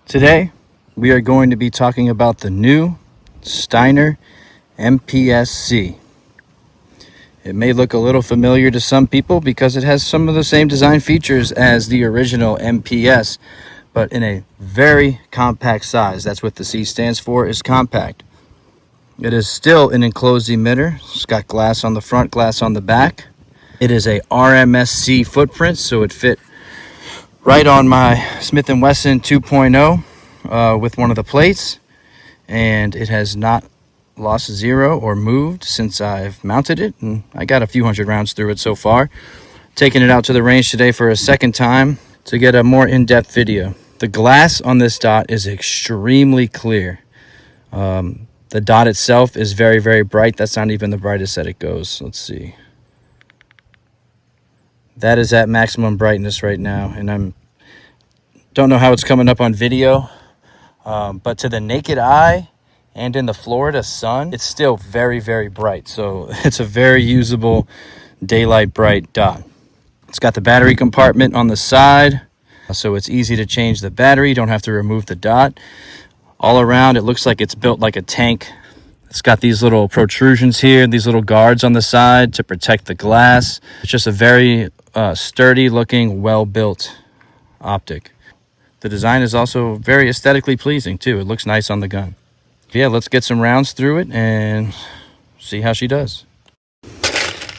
Today, we are going to be talking about the new Steiner MPSC. It may look a little familiar to some people because it has some of the same design features as the original MPS, but in a very compact size. That's what the C stands for, is compact. It is still an enclosed emitter. It's got glass on the front, glass on the back. It is a RMSC footprint, so it fit right on my Smith & Wesson 2.0 with one of the plates, and it has not lost zero or moved since I've mounted it, and I got a few hundred rounds through it so far. Taking it out to the range today for a second time to get a more in-depth video. The glass on this dot is extremely clear. The dot itself is very, very bright. That's not even the brightest that it goes. Let's see. That is at maximum brightness right now, and don't know how it's coming up on video, but to the naked eye and in the Florida sun, it's still very, very bright. So it's a very usable daylight bright dot. It's got the battery compartment on the side, so it's easy to change the battery. You don't have to remove the dot. All around, it looks like it's built like a tank. It's got these little protrusions here, these little guards on the side to protect the glass. It's just a very sturdy looking, well-built optic. The design is also very aesthetically pleasing too. It looks nice on the gun. Yeah, let's get some rounds through it and see how she does.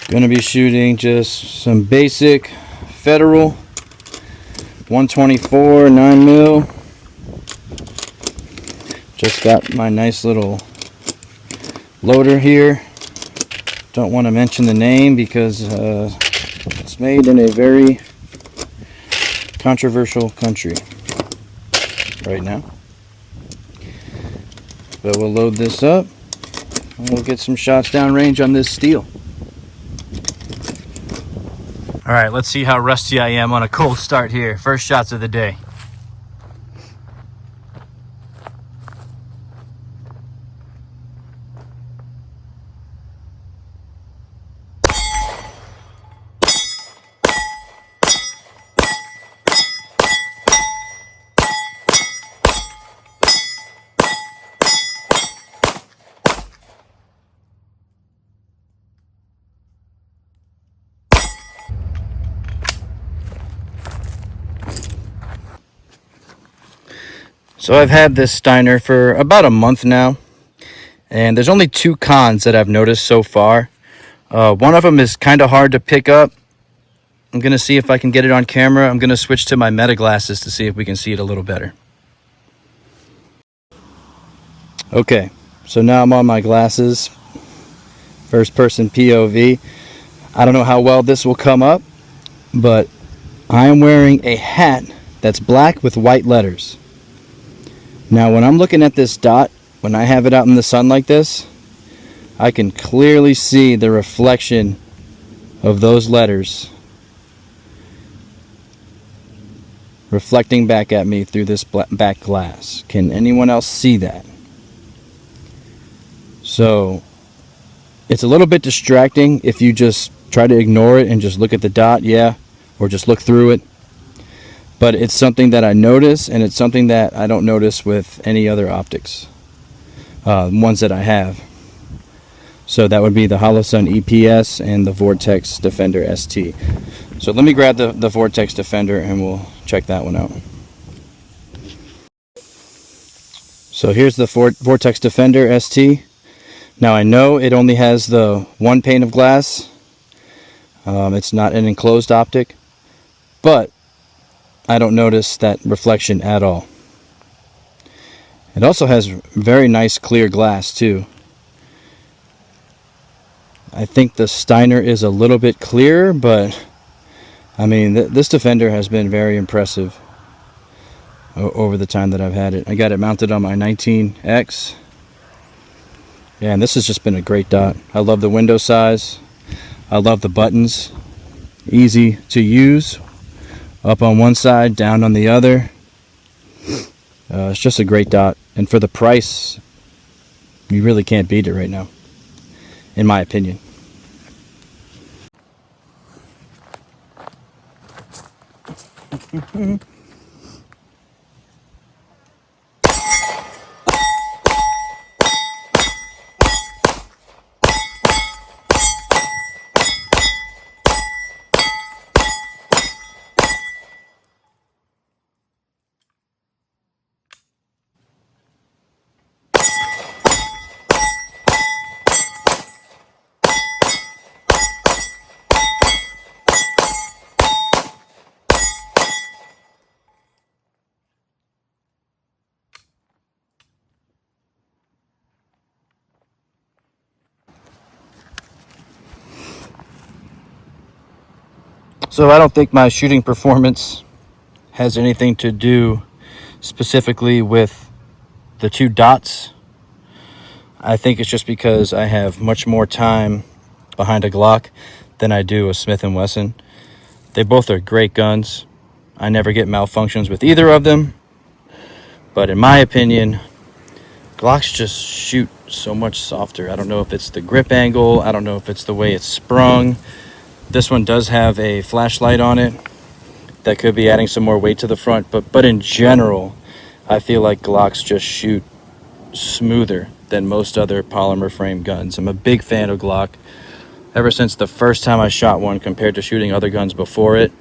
Gonna be shooting just some basic Federal 124 9mm. Just got my nice little loader here. Don't want to mention the name because it's made in a very controversial country right now. But we'll load this up and we'll get some shots downrange on this steel. All right, let's see how rusty I am on a cold start here. First shots of the day. So I've had this Steiner for about a month now, and there's only two cons that I've noticed so far. One of them is kind of hard to pick up. I'm going to see if I can get it on camera. I'm going to switch to my meta glasses to see if we can see it a little better. Okay, so now I'm on my glasses. First person POV. I don't know how well this will come up, but I am wearing a hat that's black with white letters. Now when I'm looking at this dot, when I have it out in the sun like this, I can clearly see the reflection of those letters reflecting back at me through this back glass. Can anyone else see that? So it's a little bit distracting if you just try to ignore it and just look at the dot, yeah, or just look through it. But it's something that I notice, and it's something that I don't notice with any other optics, ones that I have. So that would be the Holosun EPS and the Vortex Defender ST. So let me grab the Vortex Defender and we'll check that one out. So here's the Vortex Defender ST. Now I know it only has the one pane of glass. It's not an enclosed optic, but I don't notice that reflection at all. It also has very nice clear glass too. I think the Steiner is a little bit clearer, but I mean this Defender has been very impressive over the time that I've had it. I got it mounted on my 19X. Yeah, and this has just been a great dot. I love the window size. I love the buttons. Easy to use. Up on one side, down on the other. It's just a great dot. And for the price, you really can't beat it right now, in my opinion. So I don't think my shooting performance has anything to do specifically with the two dots. I think it's just because I have much more time behind a Glock than I do a Smith & Wesson. They both are great guns. I never get malfunctions with either of them. But in my opinion, Glocks just shoot so much softer. I don't know if it's the grip angle. I don't know if it's the way it's sprung. This one does have a flashlight on it that could be adding some more weight to the front. But in general, I feel like Glocks just shoot smoother than most other polymer frame guns. I'm a big fan of Glock. Ever since the first time I shot one compared to shooting other guns before it,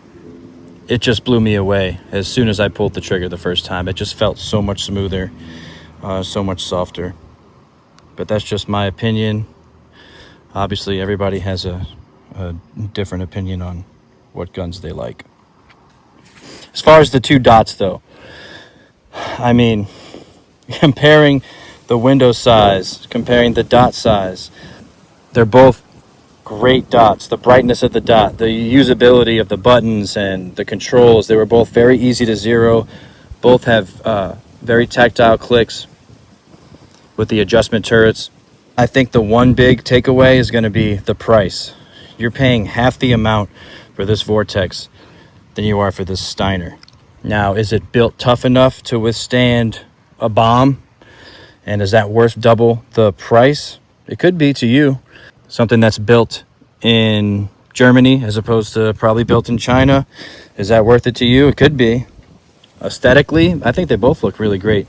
it just blew me away as soon as I pulled the trigger the first time. It just felt so much smoother, so much softer. But that's just my opinion. Obviously, everybody has a different opinion on what guns they like. As far as the two dots, though, I mean, comparing the window size, comparing the dot size, they're both great dots. The brightness of the dot, the usability of the buttons and the controls, they were both very easy to zero. Both have very tactile clicks with the adjustment turrets. I think the one big takeaway is going to be the price. You're paying half the amount for this Vortex than you are for this Steiner. Now, is it built tough enough to withstand a bomb? And is that worth double the price? It could be to you. Something that's built in Germany as opposed to probably built in China. Is that worth it to you? It could be. Aesthetically, I think they both look really great.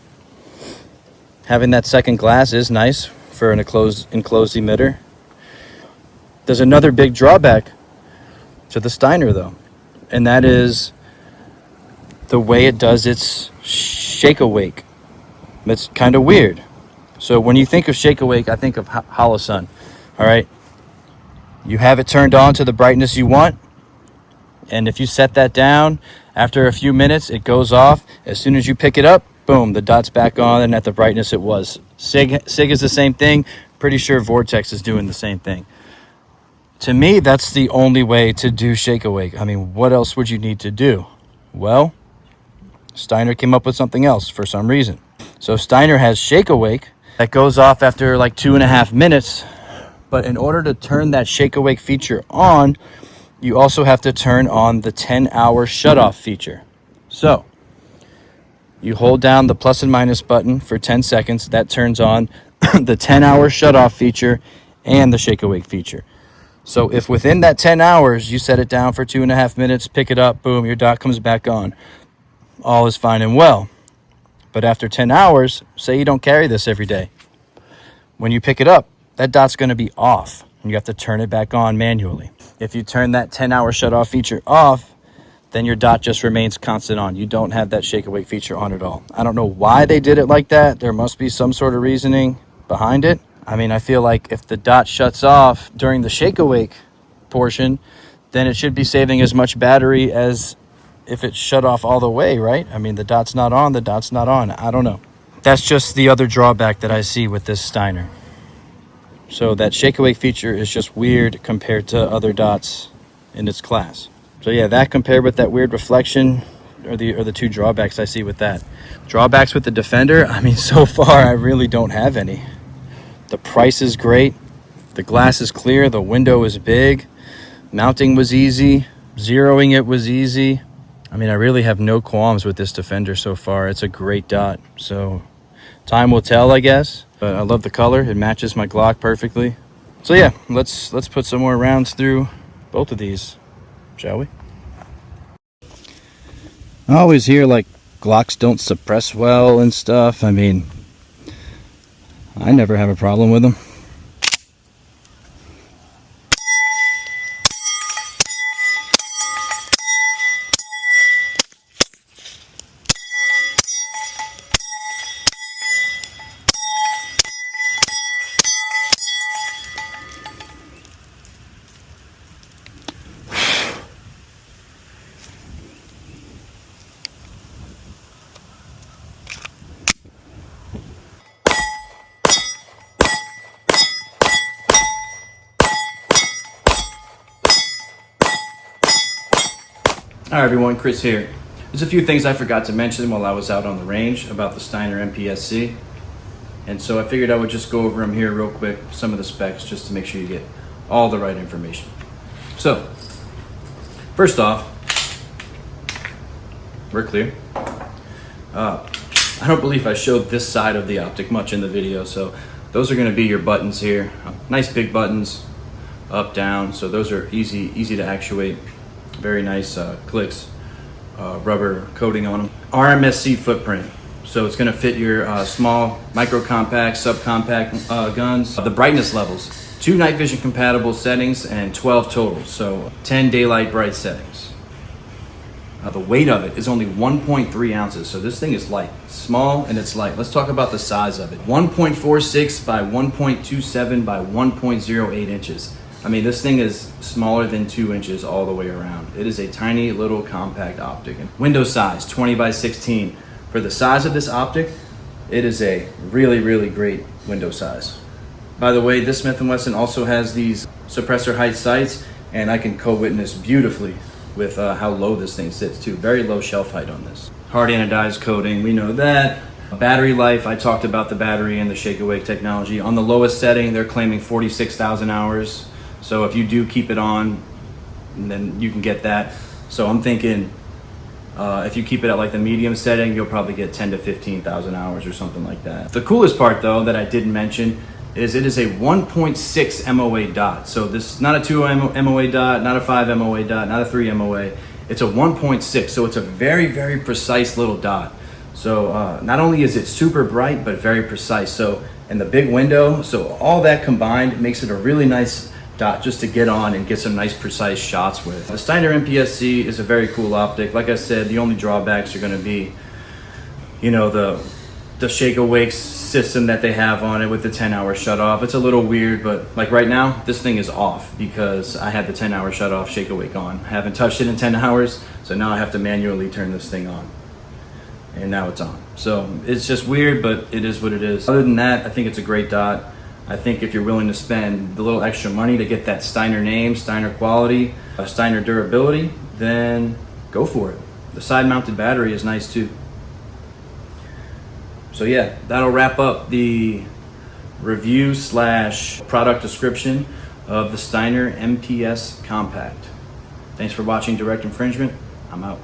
Having that second glass is nice for an enclosed emitter. There's another big drawback to the Steiner, though, and that is the way it does its shake awake. It's kind of weird. So when you think of shake awake, I think of Holosun. All right, you have it turned on to the brightness you want, and if you set that down, after a few minutes, it goes off. As soon as you pick it up, boom, the dot's back on and at the brightness it was. Sig is the same thing. Pretty sure Vortex is doing the same thing. To me, that's the only way to do shake awake. I mean, what else would you need to do? Well, Steiner came up with something else for some reason. So Steiner has shake awake that goes off after like 2.5 minutes. But in order to turn that shake awake feature on, you also have to turn on the 10-hour shutoff feature. So you hold down the plus and minus button for 10 seconds. That turns on the 10-hour shutoff feature and the shake awake feature. So if within that 10 hours you set it down for 2.5 minutes, pick it up, boom, your dot comes back on. All is fine and well. But after 10 hours, say you don't carry this every day. When you pick it up, that dot's going to be off. And you have to turn it back on manually. If you turn that 10-hour shutoff feature off, then your dot just remains constant on. You don't have that shake awake feature on at all. I don't know why they did it like that. There must be some sort of reasoning behind it. I mean, I feel like if the dot shuts off during the shake awake portion, then it should be saving as much battery as if it shut off all the way, right? I mean, the dot's not on, the dot's not on. I don't know. That's just the other drawback that I see with this Steiner. So that shake awake feature is just weird compared to other dots in its class. So yeah, that compared with that weird reflection are the two drawbacks I see with that. Drawbacks with the Defender, I mean, so far I really don't have any. The price is great. The glass is clear. The window is big. Mounting was easy. Zeroing it was easy. I mean, I really have no qualms with this Defender so far. It's a great dot. So time will tell, I guess. But I love the color. It matches my Glock perfectly. So yeah, let's put some more rounds through both of these, shall we? I always hear like Glocks don't suppress well and stuff. I mean, I never have a problem with them. Hi everyone, Chris here. There's a few things I forgot to mention while I was out on the range about the Steiner MPSC. And so I figured I would just go over them here real quick, some of the specs, just to make sure you get all the right information. So, first off, we're clear. I don't believe I showed this side of the optic much in the video, so those are going to be your buttons here. Nice big buttons, up, down, so those are easy to actuate. Very nice clicks, rubber coating on them. Mps-C footprint, so it's going to fit your small, micro compact, subcompact guns. The brightness levels, 2 night vision compatible settings and 12 total, so 10 daylight bright settings. The weight of it is only 1.3 ounces, so this thing is light, small, and it's light. Let's talk about the size of it. 1.46 by 1.27 by 1.08 inches. I mean, this thing is smaller than 2 inches all the way around. It is a tiny little compact optic. Window size, 20 by 16. For the size of this optic, it is a really great window size. By the way, this Smith & Wesson also has these suppressor height sights, and I can co-witness beautifully with how low this thing sits too. Very low shelf height on this. Hard anodized coating, we know that. Battery life, I talked about the battery and the shake awake technology. On the lowest setting, they're claiming 46,000 hours. So if you do keep it on, then you can get that. So I'm thinking if you keep it at like the medium setting, you'll probably get 10 to 15,000 hours or something like that. The coolest part though that I didn't mention is it is a 1.6 MOA dot. So this is not a 2 MOA dot, not a 5 MOA dot, not a 3 MOA. It's a 1.6, so it's a very precise little dot. So not only is it super bright, but very precise. So, and the big window, so all that combined makes it a really nice dot just to get on and get some nice precise shots with. The Steiner MPSC is a very cool optic. Like I said, the only drawbacks are going to be, you know, the shake awake system that they have on it with the 10-hour shut off. It's a little weird, but like right now, this thing is off because I had the 10-hour shut off shake awake on. I haven't touched it in 10 hours, so now I have to manually turn this thing on. And now it's on. So it's just weird, but it is what it is. Other than that, I think it's a great dot. I think if you're willing to spend the little extra money to get that Steiner name, Steiner quality, Steiner durability, then go for it. The side mounted battery is nice too. So yeah, that'll wrap up the review / product description of the Steiner MPS Compact. Thanks for watching Direct Infringement. I'm out.